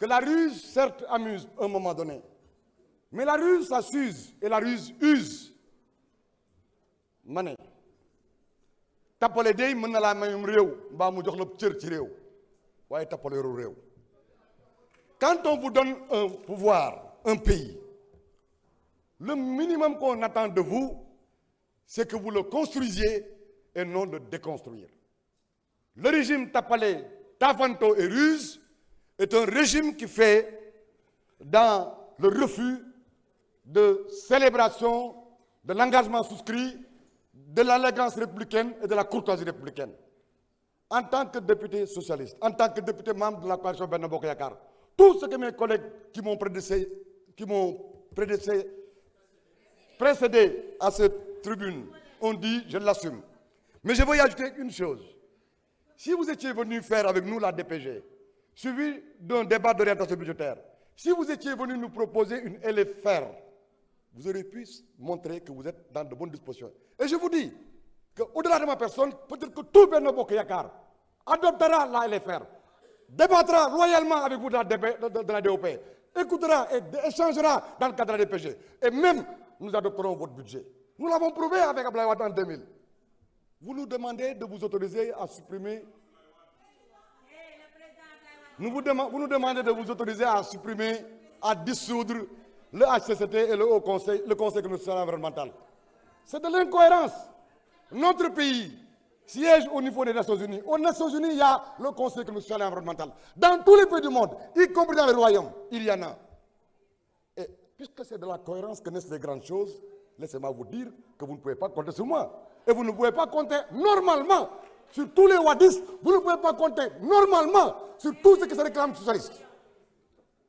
que la ruse, certes, amuse à un moment donné. Mais la ruse, ça s'use et la ruse use. Mané. Tapale dey mën na la mayum réew mbaa mu jox la cër ci réew waaye tapale yoru réew. Quand on vous donne un pouvoir, un pays, le minimum qu'on attend de vous, c'est que vous le construisiez et non le déconstruire. Le régime Tapalé, Tafanto et Ruse est un régime qui fait dans le refus de célébration de l'engagement souscrit, de l'élégance républicaine et de la courtoisie républicaine. En tant que député socialiste, en tant que député membre de la coalition Benno Bokk Yakaar, tout ce que mes collègues qui m'ont précédé à cette tribune ont dit, je l'assume. Mais je veux y ajouter une chose. Si vous étiez venu faire avec nous la DPG, suivi d'un débat d'orientation budgétaire, si vous étiez venu nous proposer une LFR, vous auriez pu montrer que vous êtes dans de bonnes dispositions. Et je vous dis qu'au-delà de ma personne, peut-être que tout Benno Bokk Yakaar adoptera la LFR, débattra loyalement avec vous de la DOP, écoutera et échangera dans le cadre de la DPG. Et même, nous adopterons votre budget. Nous l'avons prouvé avec Abdoulaye Wade en 2000. Vous nous demandez de vous autoriser à supprimer... Vous nous demandez de vous autoriser à supprimer, à dissoudre le HCCT et le Conseil économique social et environnemental. C'est de l'incohérence. Notre pays siège au niveau des Nations Unies. Aux Nations Unies, il y a le Conseil économique social et environnemental. Dans tous les pays du monde, y compris dans les royaumes, il y en a. Et puisque c'est de la cohérence que naissent les grandes choses, laissez-moi vous dire que vous ne pouvez pas compter sur moi. Et vous ne pouvez pas compter normalement sur tous les wadistes. Vous ne pouvez pas compter normalement sur tout ce qui se réclame socialiste.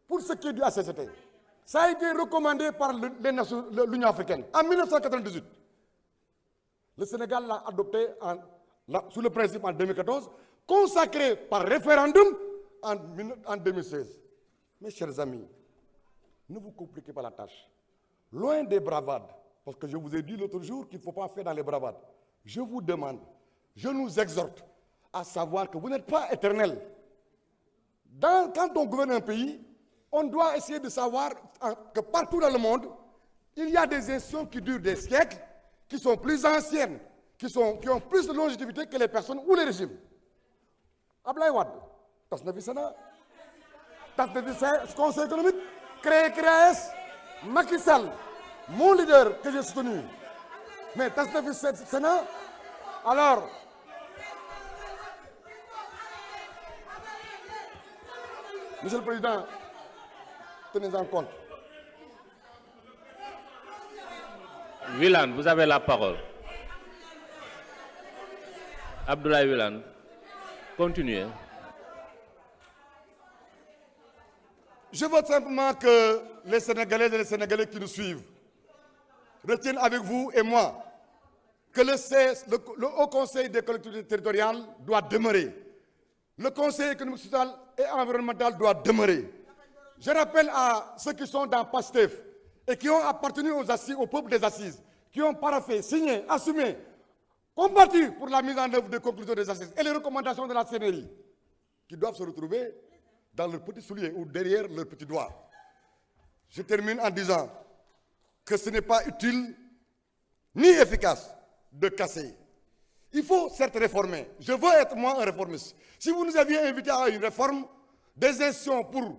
Pour ce qui est du HCCT, ça a été recommandé par l'Union africaine en 1998. Le Sénégal l'a adopté sous le principe en 2014, consacré par référendum en 2016. Mes chers amis, ne vous compliquez pas la tâche. Loin des bravades, parce que je vous ai dit l'autre jour qu'il ne faut pas faire dans les bravades, je vous demande, je nous exhorte à savoir que vous n'êtes pas éternel. Quand on gouverne un pays, on doit essayer de savoir que partout dans le monde, il y a des institutions qui durent des siècles, qui sont plus anciennes, qui ont plus de longévité que les personnes ou les régimes. Abdoulaye Wade, tas na fi Sénat, tas na fi Conseil économique, créé CREAES, Macky Sall, mon leader que j'ai soutenu, mais tas na fi Sénat. Alors, Monsieur le Président, tenez en compte. Wilane, vous avez la parole. Abdoulaye Wilane, continuez. Je veux simplement que les Sénégalais et les Sénégalais qui nous suivent retiennent avec vous et moi que le Haut Conseil des collectivités territoriales doit demeurer. Le Conseil économique, social et environnemental doit demeurer. Je rappelle à ceux qui sont dans PASTEF et qui ont appartenu aux assises, au peuple des assises, qui ont paraphé, signé, assumé, combattu pour la mise en œuvre des conclusions des assises et les recommandations de la CNRI, qui doivent se retrouver dans leurs petits souliers ou derrière leurs petits doigts. Je termine en disant que ce n'est pas utile ni efficace de casser. Il faut certes réformer. Je veux être moi un réformiste. Si vous nous aviez invité à une réforme des institutions pour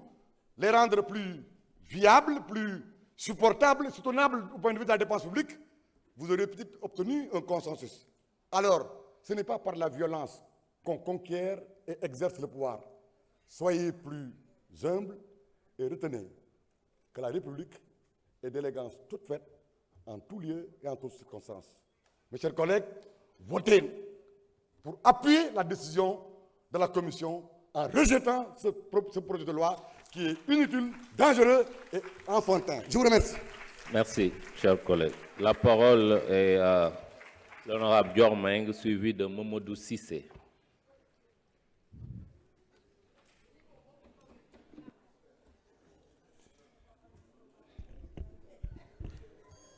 les rendre plus viables, plus supportables, soutenables au point de vue de la dépense publique, vous auriez peut-être obtenu un consensus. Alors, ce n'est pas par la violence qu'on conquiert et exerce le pouvoir. Soyez plus humbles et retenez que la République est d'élégance toute faite en tout lieu et en toutes circonstances. Mes chers collègues, votez pour appuyer la décision de la Commission en rejetant ce projet de loi qui est inutile, dangereux et enfantin. Je vous remercie. Merci, chers collègues. La parole est à l'honorable Dior Meng, suivi de Mamadou Cissé.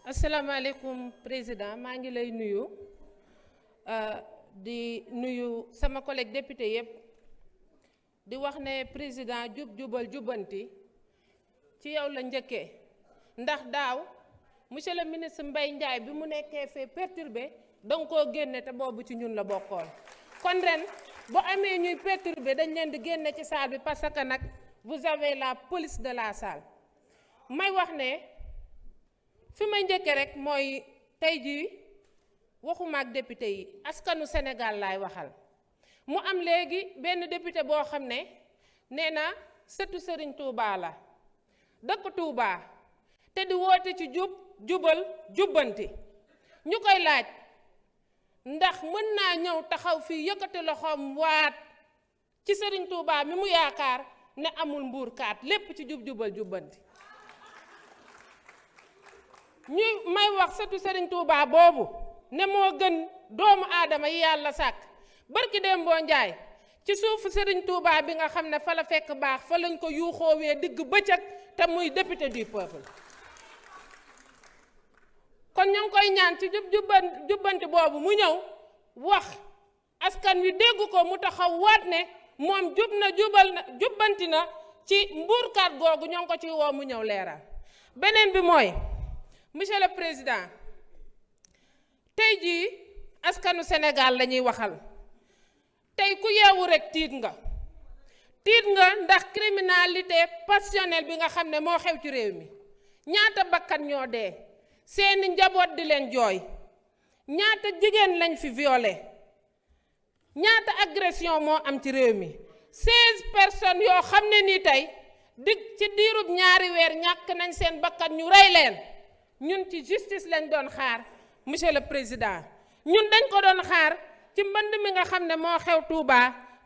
Assalamu alaikum, Président. maa ngi lay nuyu di nuyu sama collègue député yépp di wax ne président jubal jubbanti ci yow la njëkkee ndax daaw monsieur le ministre Mbaye Ndiaye bi mu nekkee fee perturbé danga koo génne te boobu ci ñun la bokkoon kon ren bu amee ñuy perturbé dañ leen di génne ci salle bi parce que nag vous avez la police de la salle may wax ne fi may njëkkee rek mooy tey jii waxuma ak député yi askanu Sénégal laay waxal mu am léegi benn député boo xam ne nee na sëtu Serigne Touba la dëkk Touba te di woote ci jubal jubbanti ñu koy laaj ndax mën naa ñëw taxaw fii yëkkati loxoom waat ci Serigne Touba mi mu yaakaar ne amul mbuurkaat lépp ci jubal jubbanti ñuy may wax sëtu Serigne Touba boobu ne moo gën doomu aadama yi yàlla sàkk barki Dembo Njaay ci suufu Serigne Touba bi nga xam ne fa la fekk baax fa lañ ko yuuxoowee digg bëccëg te muy député du peuple kon ñu ngi koy ñaan ci jubbanti boobu mu ñëw wax askan wi dégg ko mu taxaw waat ne moom jubbanti na ci mbuurkat googu ñoo ngi ko ci woo mu ñëw leeral beneen bi mooy monsieur le président tey jii askanu Sénégal la ñuy waxal tey ku yeewu rek tiit nga ndax criminalité passionnelle bi nga xam ne moo xew ci réew mi ñaata bakkan ñoo dee seeni njaboot di leen jooy ñaata jigéen lañ fi violé ñaata agression moo am ci réew mi 16 personnes yoo xam ne nii tey ci diirub ñaari weer ñàkk nañ seen bakkan ñu rey leen ñun ci justice lañ doon xaar monsieur le président ñun dañ ko doon xaar ci mbënd mi nga xam ne moo xew Touba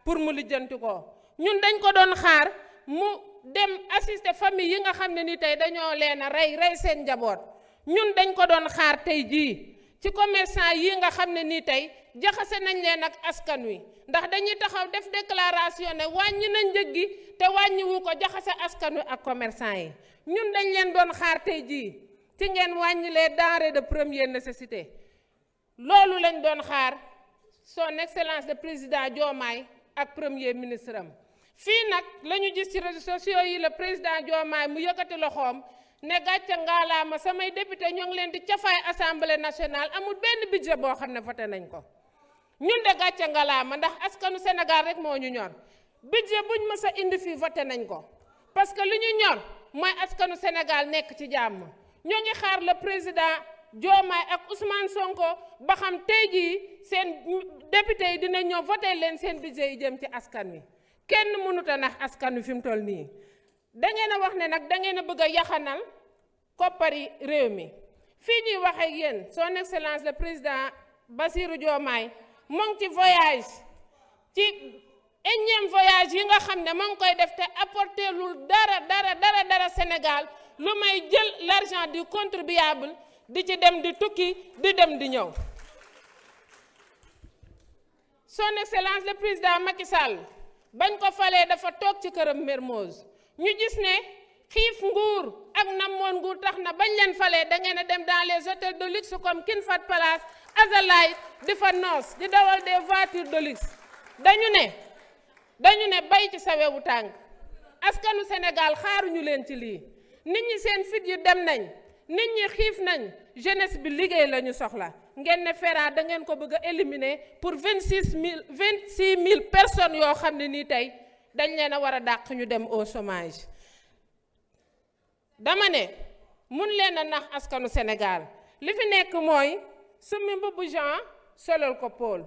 pour mu lijjanti ko ñun dañ ko doon xaar mu dem assister famille yi nga xam ne ni tey dañoo leen a rey seen njaboot ñun dañ ko doon xaar tey jii ci commerçant yi nga xam ne nii tey jaxase nañ leen ak askan wi ndax dañuy taxaw def déclaration ne wàññi nañ njëg gi te wàññiwu ko jaxase askan wi ak commerçant yi ñun dañ leen doon xaar tey jii ci ngeen wàññi les denrées de première nécessité loolu lañ doon xaar son excellence le président Diomaye ak premier ministre am fii nag la ñu gis ci réseaux sociaux yi le président Diomaye mu yëkkati loxoom ne gàcce ngaalaama samay député ñoo ngi leen di cafaay assemblée nationale amul benn budget boo xam ne voté nañ ko ñun de gàcce ngalaama ndax askanu Sénégal rek moo ñu ñor budget buñ mës a indi fii voté nañ ko parce que li ñu ñor mooy askanu Sénégal nekk ci jàmm ñoo ngi xaar le président Diomaye ak Ousmane Sonko ba xam tey jii seen député yi dina ñëw voté leen seen budget yi jëm ci askan wi kenn mënut a nax askan wi fi mu toll nii da ngeen a wax ne nag da ngeen a bëgg a yaxanal koppari réew mi fii ñuy wax ak yéen son excellence le président Bassirou Diomaye mu ngi ci voyage ci énième voyage yi nga xam ne mu ngi koy def te apporté lul dara Sénégal lu may jël l'argent du contribuable di ci dem di tukki di dem di ñëw son excellence le président Macky Sall bañ ko falee dafa toog ci këram Mermoz ñu gis ne xiif nguur ak namoon nguur tax na bañ leen falee da ngeen a dem dans les hôtels de luxe comme King Fahd Palace Azalaï di fa noos di dawal des voitures de luxe dañu ne bay ci sa wewu tànk askanu Sénégal xaaruñu leen ci lii nit ñi seen fit yi dem nañ nit ñi xiif nañ jeunesse bi liggéey la ñu soxla ngeen ne FERA da ngeen ko bëgg a éliminer pour 26 000 personnes yoo xam ne nii tey dañ leen a war a dàq ñu dem au chômage dama ne mun leen a nax askanu Sénégal li fi nekk mooy summi mbubbu Jean solal ko Paul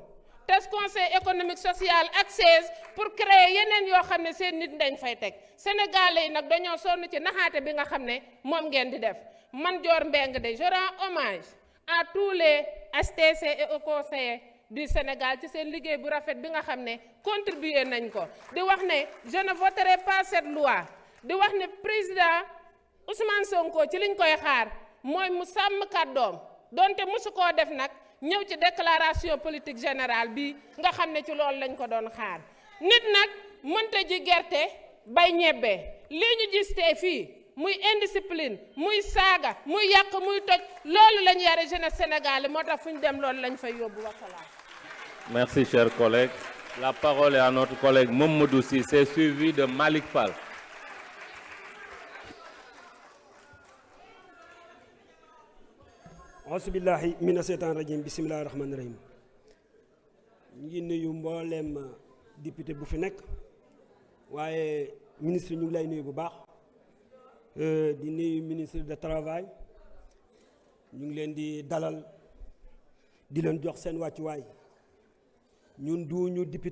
tes conseil économique social ak 16 pour créer yeneen yoo xam ne seen nit dañ fay teg sénégalais yi nag dañoo sonn ci naxaate bi nga xam ne moom ngeen di def man Dior Mbengue de je rends hommage à tous les HTC et aux conseillers du Sénégal ci seen liggéey bu rafet bi nga xam ne contribuer nañ ko di wax ne je ne voterai pas cette loi di wax ne président Ousmane Sonko ci liñ koy xaar mooy mu sàmm kàddoom donte mosu koo def nag ñëw ci déclaration politique générale bi nga xam ne ci loolu lañ ko doon xaar nit nag mënta ji gerte bay ñebbe lii ñu gis tey fii muy indiscipline muy saaga muy yàq muy toj loolu lañ yare jeunesse sénégalais moo tax fu ñu dem loolu lañ fay yóbbu wasalaam. Merci chers collègues. La parole est à notre collègue Mamadou Cissé, suivi de Malik Fall. auzu billahi mina seytaan rajim bisimilahi rahmaani rahim. ñu ngi nuyu mbooleem député bu fi nekk waaye ministre ñu ngi lay nuyu bu baax di nuyu ministre de travail ñu ngi leen di dalal di leen jox seen wàccuwaay ñun du ñu député